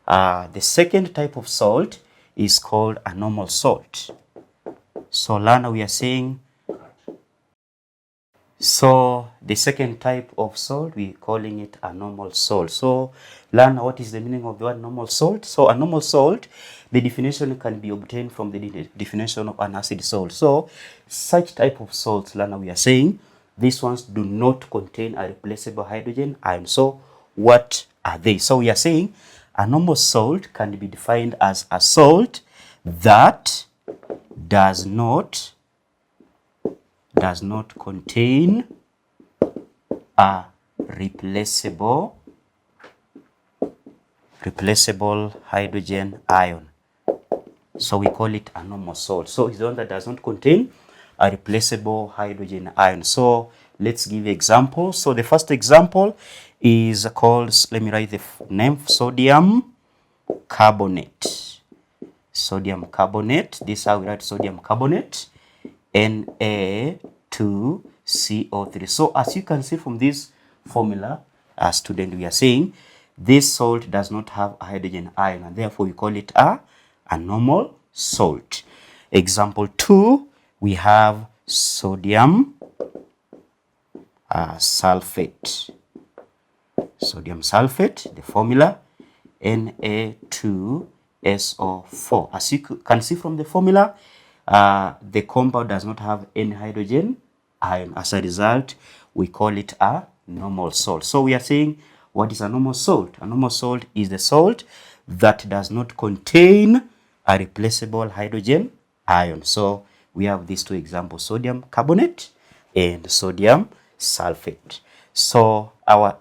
The second type of salt is called a normal salt. So Lana, we are saying, so the second type of salt, we're calling it a normal salt. So Lana, what is the meaning of the word normal salt? So a normal salt, the definition can be obtained from the definition of an acid salt. So such type of salts, Lana, we are saying, these ones do not contain a replaceable hydrogen ion. So what are they? So we are saying a normal salt can be defined as a salt that does not contain a replaceable hydrogen ion. So we call it a normal salt. So it's the one that does not contain a replaceable hydrogen ion. So let's give examples. So the first example is called, let me write the name, sodium carbonate. Sodium carbonate. This is how we write sodium carbonate. Na2CO3. So as you can see from this formula, student, we are saying this salt does not have a hydrogen ion, and therefore we call it a normal salt. Example 2, we have sodium sulfate. Sodium sulfate, the formula Na2SO4. As you can see from the formula, the compound does not have any hydrogen ion. As a result, we call it a normal salt. So we are saying, what is a normal salt? A normal salt is the salt that does not contain a replaceable hydrogen ion. So we have these two examples, sodium carbonate and sodium sulfate. So our